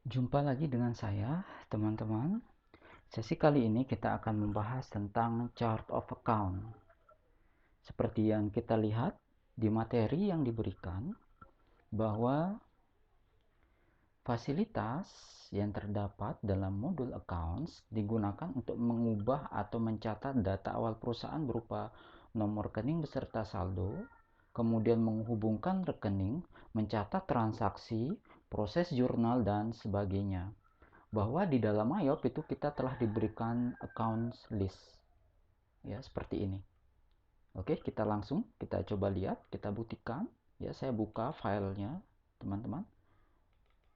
Jumpa lagi dengan saya, teman-teman. Sesi kali ini kita akan membahas tentang chart of account. Seperti yang kita lihat di materi yang diberikan, bahwa fasilitas yang terdapat dalam modul accounts digunakan untuk mengubah atau mencatat data awal perusahaan berupa nomor rekening beserta saldo, kemudian menghubungkan rekening, mencatat transaksi, proses jurnal, dan sebagainya. Bahwa di dalam IOP itu kita telah diberikan accounts list, ya, seperti ini. Oke, kita langsung kita coba lihat, kita buktikan. Ya, saya buka filenya, teman-teman.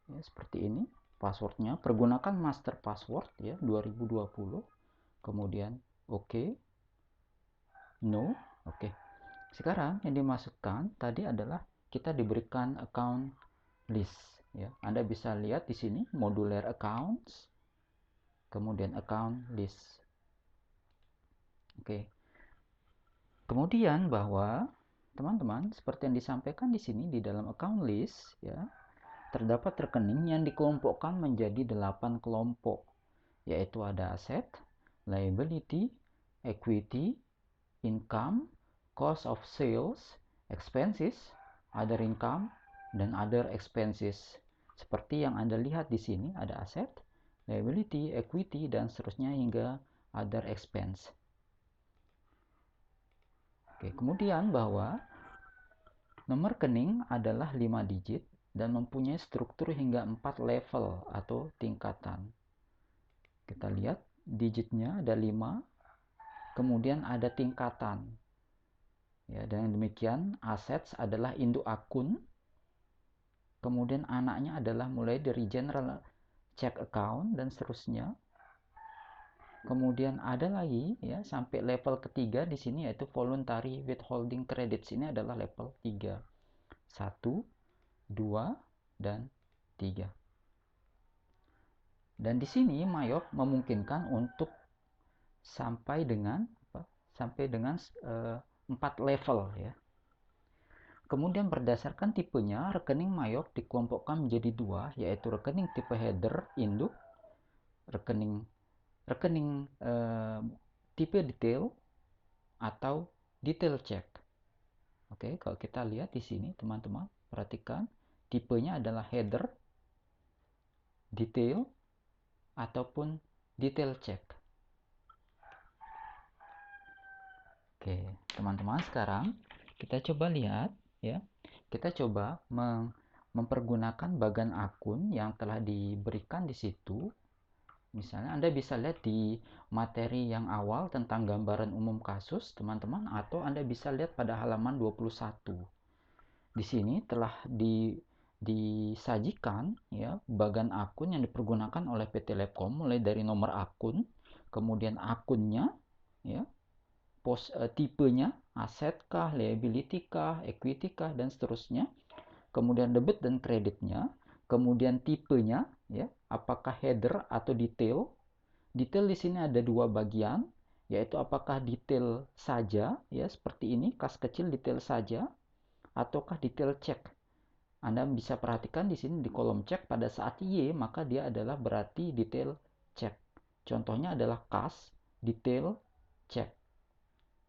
Ya, seperti ini. Passwordnya pergunakan master password ya 2020. Kemudian oke, no, oke. Sekarang yang dimasukkan tadi adalah kita diberikan account list ya. Anda bisa lihat di sini modular accounts, kemudian account list. Oke. Kemudian bahwa teman-teman seperti yang disampaikan di sini di dalam account list ya, terdapat rekening yang dikelompokkan menjadi 8 kelompok, yaitu ada aset, liability, equity, income, cost of sales, expenses, other income, dan other expenses. Seperti yang Anda lihat di sini ada aset, liability, equity, dan seterusnya hingga other expense. Oke, kemudian bahwa nomor rekening adalah 5 digit dan mempunyai struktur hingga 4 level atau tingkatan. Kita lihat digitnya ada 5, kemudian ada tingkatan. Ya, dengan demikian assets adalah induk akun, kemudian anaknya adalah mulai dari general check account dan seterusnya. Kemudian ada lagi ya sampai level ketiga di sini yaitu voluntary withholding credits. Ini adalah level 3. 1, 2, dan 3. Dan di sini Mayop memungkinkan untuk sampai dengan 4 level ya. Kemudian berdasarkan tipenya, rekening Mayop dikelompokkan menjadi 2, yaitu rekening tipe header induk, rekening tipe detail atau detail check. Oke, kalau kita lihat di sini teman-teman, perhatikan tipenya adalah header, detail, ataupun detail check. Oke, teman-teman, sekarang kita coba lihat ya. Kita coba mempergunakan bagan akun yang telah diberikan di situ. Misalnya Anda bisa lihat di materi yang awal tentang gambaran umum kasus, teman-teman, atau Anda bisa lihat pada halaman 21. Di sini telah disajikan ya bagan akun yang dipergunakan oleh PT Lepcom, mulai dari nomor akun, kemudian akunnya ya, tipenya, aset kah, liability kah, equity kah, dan seterusnya. Kemudian debit dan kreditnya, kemudian tipenya ya, apakah header atau detail. Detail di sini ada 2 bagian, yaitu apakah detail saja ya seperti ini, kas kecil detail saja, ataukah detail check. Anda bisa perhatikan di sini di kolom cek pada saat Y, maka dia adalah berarti detail check. Contohnya adalah kas detail check.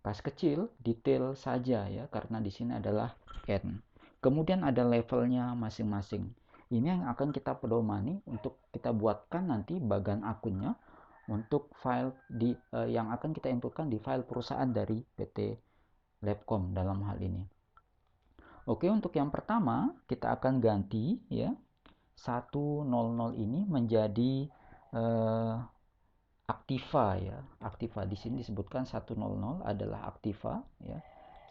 Kas kecil detail saja ya, karena di sini adalah N. Kemudian ada levelnya masing-masing. Ini yang akan kita pedomani untuk kita buatkan nanti bagan akunnya untuk file yang akan kita inputkan di file perusahaan dari PT Lepcom dalam hal ini. Oke, untuk yang pertama kita akan ganti ya 100 ini menjadi aktiva ya. Aktiva di sini disebutkan 100 adalah aktiva ya.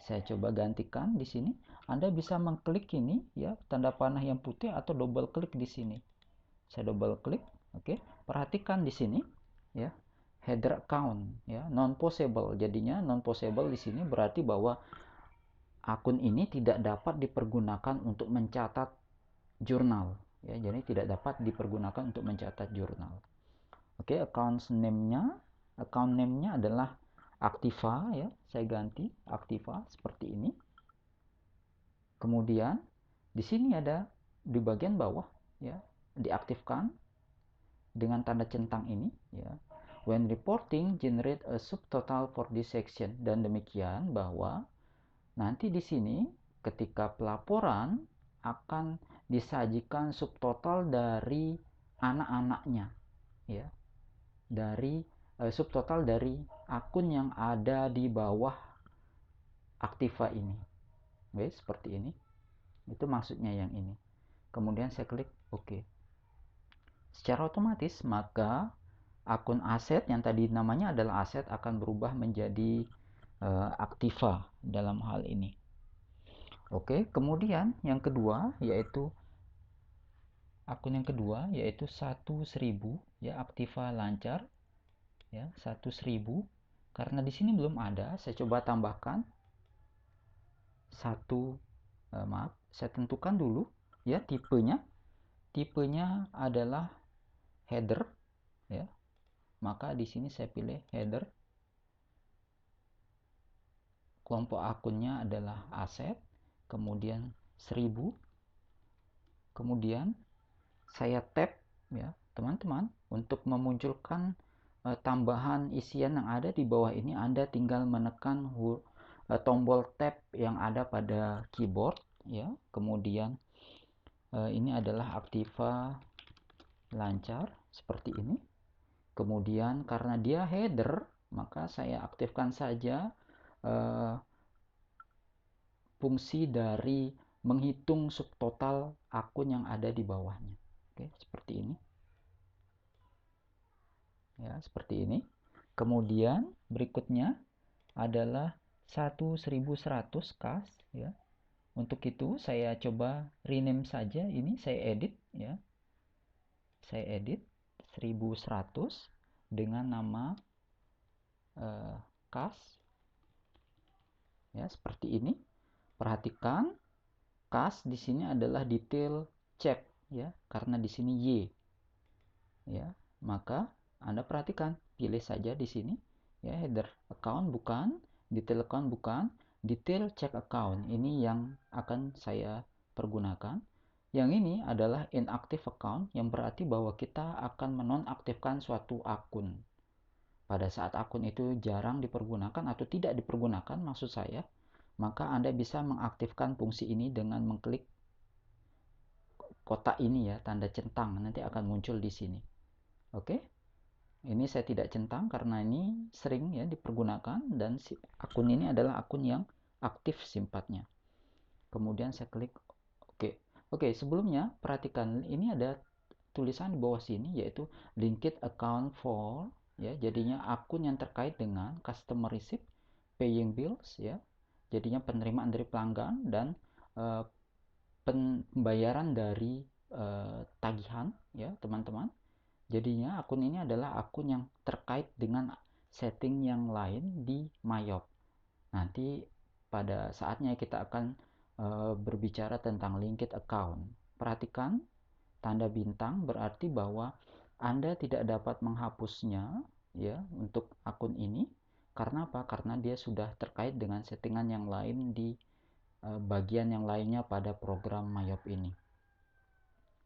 Saya coba gantikan di sini. Anda bisa mengklik ini ya, tanda panah yang putih atau double klik di sini. Saya double klik, oke. Perhatikan di sini ya. Header account ya, non possible. Jadinya non possible di sini berarti bahwa akun ini tidak dapat dipergunakan untuk mencatat jurnal ya. Jadi tidak dapat dipergunakan untuk mencatat jurnal. Oke, account name-nya adalah aktiva ya. Saya ganti aktiva seperti ini. Kemudian di sini ada di bagian bawah ya, diaktifkan dengan tanda centang ini ya. When reporting, generate a subtotal for this section. Dan demikian bahwa nanti di sini ketika pelaporan akan disajikan subtotal dari anak-anaknya ya. Dari subtotal dari akun yang ada di bawah Aktiva ini. Oke, seperti ini. Itu maksudnya yang ini. Kemudian saya klik OK. Secara otomatis maka akun aset yang tadi namanya adalah aset akan berubah menjadi Aktiva dalam hal ini. Oke, kemudian yang kedua yaitu akun yang kedua yaitu 1000 ya, Aktiva lancar ya, 1000. Karena di sini belum ada, saya coba tambahkan maaf, saya tentukan dulu ya tipenya. Tipenya adalah header ya. Maka di sini saya pilih header. Kelompok akunnya adalah aset, kemudian 1000. Kemudian saya tap ya, teman-teman, untuk memunculkan tambahan isian yang ada di bawah ini. Anda tinggal menekan tombol tab yang ada pada keyboard ya. Kemudian ini adalah Aktiva lancar seperti ini. Kemudian karena dia header, maka saya aktifkan saja fungsi dari menghitung subtotal akun yang ada di bawahnya. Oke, seperti ini. Ya, seperti ini. Kemudian berikutnya adalah 1100 kas ya. Untuk itu saya coba rename saja ini, saya edit ya. Saya edit 1100 dengan nama kas ya, seperti ini. Perhatikan kas di sini adalah detail check ya, karena di sini Y ya. Maka Anda perhatikan, pilih saja di sini ya, header account bukan, detail account bukan, detail check account ini yang akan saya pergunakan. Yang ini adalah inactive account, yang berarti bahwa kita akan menonaktifkan suatu akun pada saat akun itu jarang dipergunakan atau tidak dipergunakan maksud saya. Maka Anda bisa mengaktifkan fungsi ini dengan mengklik kotak ini ya, tanda centang, nanti akan muncul di sini. Oke, ini saya tidak centang karena ini sering ya dipergunakan, dan si akun ini adalah akun yang aktif sifatnya. Kemudian saya klik OK. Oke, sebelumnya perhatikan ini ada tulisan di bawah sini yaitu linked account for ya, jadinya akun yang terkait dengan customer receipt, paying bills ya, jadinya penerimaan dari pelanggan dan pembayaran dari tagihan ya teman-teman. Jadinya akun ini adalah akun yang terkait dengan setting yang lain di Mayop. Nanti pada saatnya kita akan berbicara tentang linked account. Perhatikan tanda bintang berarti bahwa Anda tidak dapat menghapusnya ya untuk akun ini. Karena apa? Karena dia sudah terkait dengan settingan yang lain di bagian yang lainnya pada program Mayop ini.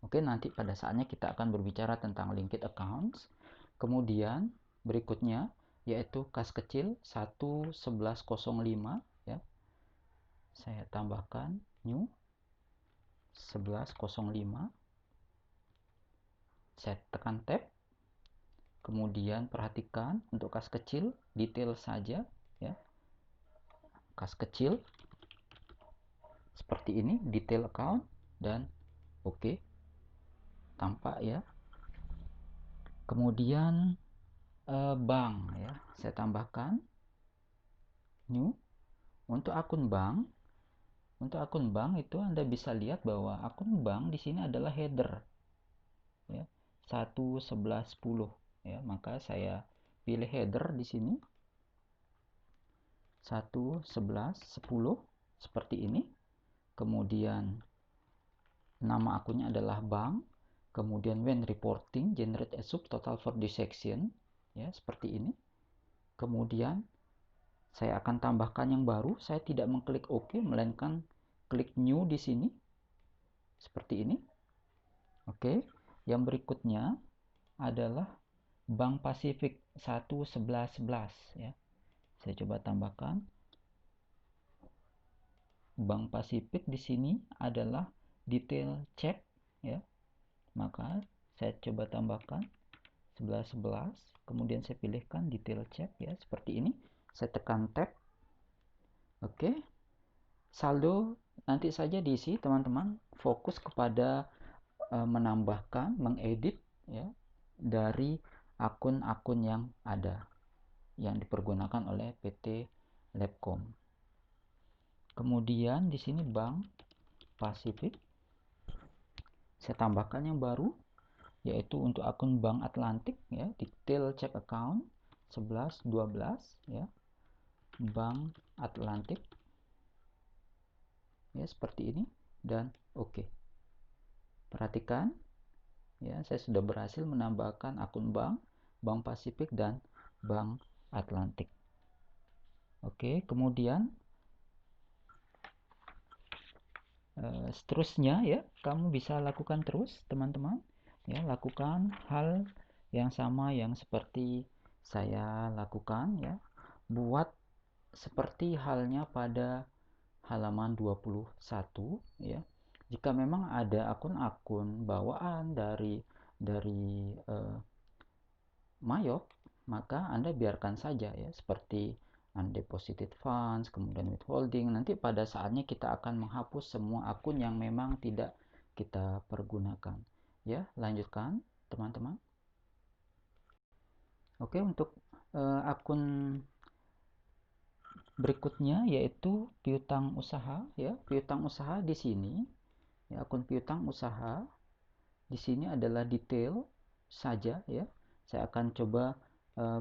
Oke, nanti pada saatnya kita akan berbicara tentang linked accounts. Kemudian berikutnya yaitu kas kecil 1105 ya. Saya tambahkan new 1105. Saya tekan tab. Kemudian perhatikan untuk kas kecil detail saja ya. Kas kecil seperti ini, detail account, dan OK. Tampak ya. Kemudian bank ya, saya tambahkan new. Untuk akun bank itu Anda bisa lihat bahwa akun bank di sini adalah header ya, 1110 ya. Maka saya pilih header di sini 1110 seperti ini. Kemudian nama akunnya adalah bank. Kemudian when reporting, generate a subtotal for this section ya, seperti ini. Kemudian saya akan tambahkan yang baru. Saya tidak mengklik OK, melainkan klik new di sini seperti ini. Oke, yang berikutnya adalah Bank Pasifik 11111 ya. Saya coba tambahkan. Bank Pasifik di sini adalah detail check ya. Maka saya coba tambahkan 1111, kemudian saya pilihkan detail check ya, seperti ini. Saya tekan tab. Oke. Saldo nanti saja diisi, teman-teman. Fokus kepada menambahkan, mengedit ya dari akun-akun yang ada yang dipergunakan oleh PT Labcom. Kemudian di sini Bank Pasifik, saya tambahkan yang baru, yaitu untuk akun Bank Atlantik ya, detail check account 1112 ya, Bank Atlantik ya, seperti ini, dan oke. Perhatikan ya, saya sudah berhasil menambahkan akun Bank Pasifik dan Bank Atlantik. Oke, kemudian seterusnya ya, kamu bisa lakukan terus, teman-teman ya, lakukan hal yang sama yang seperti saya lakukan ya. Buat seperti halnya pada halaman 21 ya. Jika memang ada akun-akun bawaan dari Mayop, maka Anda biarkan saja ya, seperti undeposited funds, kemudian withholding. Nanti pada saatnya kita akan menghapus semua akun yang memang tidak kita pergunakan. Ya, lanjutkan teman-teman. Oke, untuk akun berikutnya yaitu piutang usaha ya. Piutang usaha di sini ya, akun piutang usaha di sini adalah detail saja ya. Saya akan coba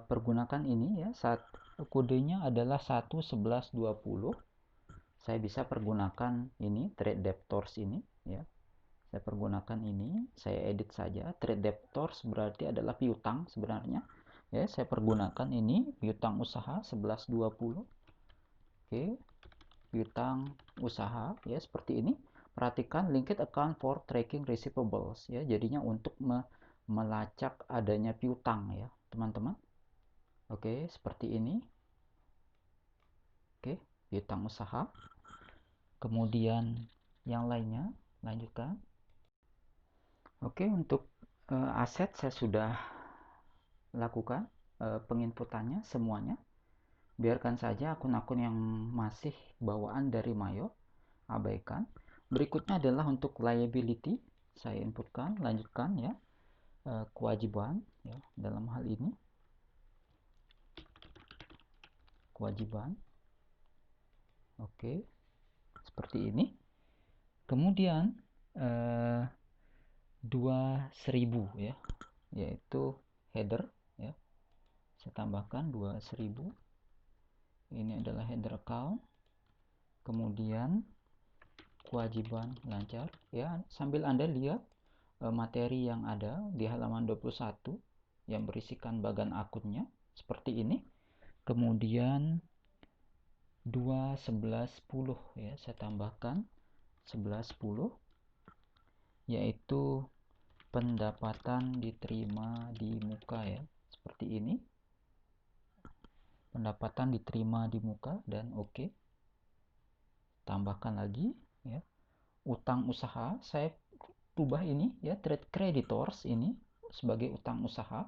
pergunakan ini ya. Saat kodenya adalah 11120. Saya bisa pergunakan ini trade debtors ini ya. Saya pergunakan ini, saya edit saja. Trade debtors berarti adalah piutang sebenarnya. Ya, saya pergunakan ini piutang usaha 1120. Oke. Piutang usaha ya, seperti ini. Perhatikan linked account for tracking receivables ya. Jadinya untuk melacak adanya piutang ya, teman-teman. Oke, seperti ini. Oke, piutang usaha. Kemudian yang lainnya, lanjutkan. Oke, untuk aset saya sudah lakukan penginputannya semuanya. Biarkan saja akun-akun yang masih bawaan dari Mayo, abaikan. Berikutnya adalah untuk liability, saya inputkan, lanjutkan ya. Kewajiban ya, dalam hal ini kewajiban. Oke, seperti ini. Kemudian 2000 ya, yaitu header ya. Saya tambahkan 2000. Ini adalah header account. Kemudian kewajiban lancar ya, sambil Anda lihat materi yang ada di halaman 21 yang berisikan bagan akunnya seperti ini. Kemudian 2.11.10 ya, saya tambahkan 11.10, yaitu pendapatan diterima di muka ya, seperti ini. Pendapatan diterima di muka dan oke. Tambahkan lagi ya. Utang usaha saya ubah ini ya, trade creditors ini sebagai utang usaha.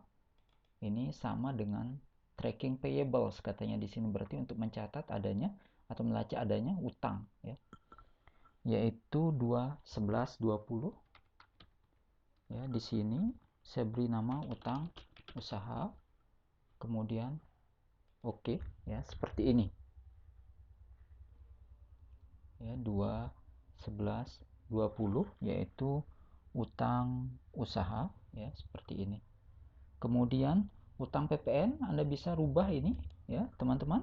Ini sama dengan tracking payables katanya di sini, berarti untuk mencatat adanya atau melacak adanya utang ya. Yaitu 2.11.20 ya. Di sini saya beri nama utang usaha. Kemudian oke ya, seperti ini. Ya, 2.11.20 yaitu utang usaha ya, seperti ini. Kemudian utang PPN Anda bisa rubah ini ya, teman-teman.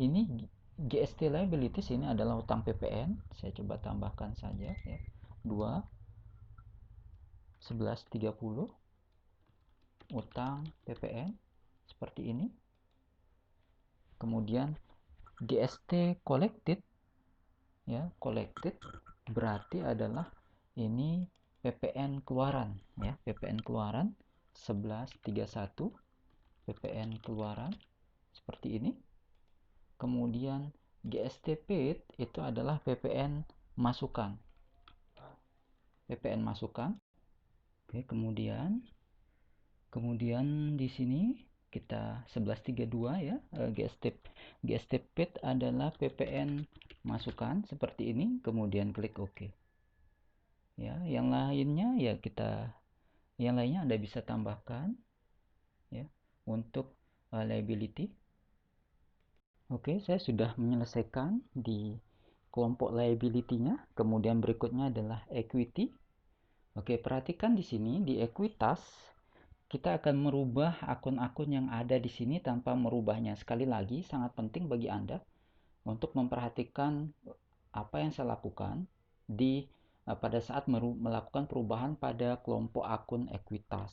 Ini GST liabilities, ini adalah utang PPN. Saya coba tambahkan saja ya. 2.11.30 utang PPN seperti ini. Kemudian GST collected ya, collected berarti adalah ini PPN keluaran ya, PPN keluaran 1131 PPN keluaran seperti ini. Kemudian GST paid itu adalah PPN masukan. PPN masukan. Oke, kemudian di sini kita 1132 ya, GST paid adalah PPN masukan seperti ini, kemudian klik OK. Ya, yang lainnya Anda bisa tambahkan ya untuk liability. Oke, saya sudah menyelesaikan di kelompok liability-nya. Kemudian berikutnya adalah equity. Oke, perhatikan di sini di ekuitas kita akan merubah akun-akun yang ada di sini tanpa merubahnya. Sekali lagi, sangat penting bagi Anda untuk memperhatikan apa yang saya lakukan pada saat melakukan perubahan pada kelompok akun ekuitas.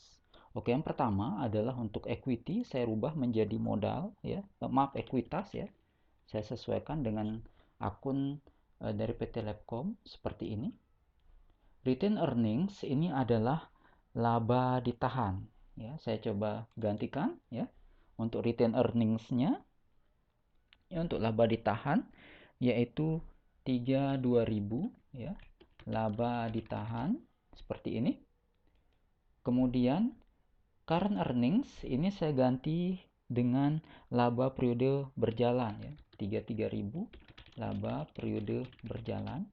Oke, yang pertama adalah untuk equity, saya rubah menjadi modal ya. Maaf, ekuitas ya. Saya sesuaikan dengan akun dari PT Labcom seperti ini. Retained earnings ini adalah laba ditahan ya. Saya coba gantikan ya. Untuk retained earnings-nya ya, untuk laba ditahan yaitu 32.000 ya. Laba ditahan seperti ini. Kemudian current earnings ini saya ganti dengan laba periode berjalan ya. 33.000 laba periode berjalan.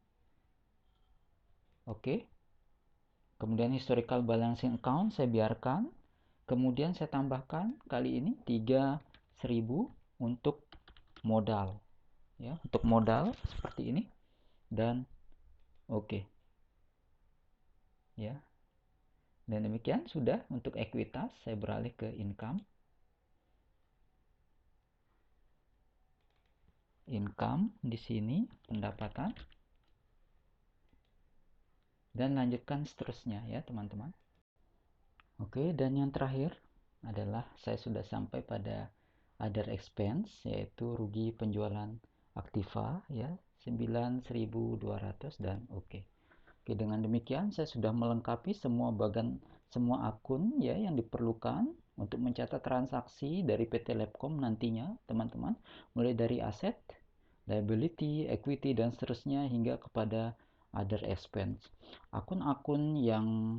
Oke. Kemudian historical balancing account saya biarkan. Kemudian saya tambahkan kali ini 3.000 untuk modal. Ya, untuk modal seperti ini dan oke. Ya. Dan demikian sudah untuk ekuitas. Saya beralih ke income. Income di sini pendapatan. Dan lanjutkan seterusnya ya teman-teman. Oke, dan yang terakhir adalah saya sudah sampai pada other expense, yaitu rugi penjualan aktiva ya 9.200 dan oke. Oke, dengan demikian saya sudah melengkapi semua akun ya yang diperlukan untuk mencatat transaksi dari PT Labcom nantinya teman-teman, mulai dari aset, liability, equity dan seterusnya hingga kepada other expense. Akun-akun yang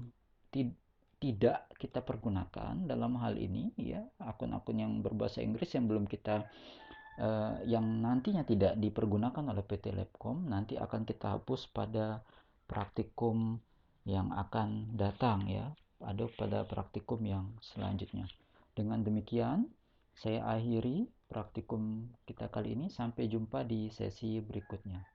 tidak kita pergunakan dalam hal ini ya, akun-akun yang berbahasa Inggris yang belum kita yang nantinya tidak dipergunakan oleh PT Labcom nanti akan kita hapus pada praktikum yang akan datang ya, pada praktikum yang selanjutnya. Dengan demikian saya akhiri praktikum kita kali ini, sampai jumpa di sesi berikutnya.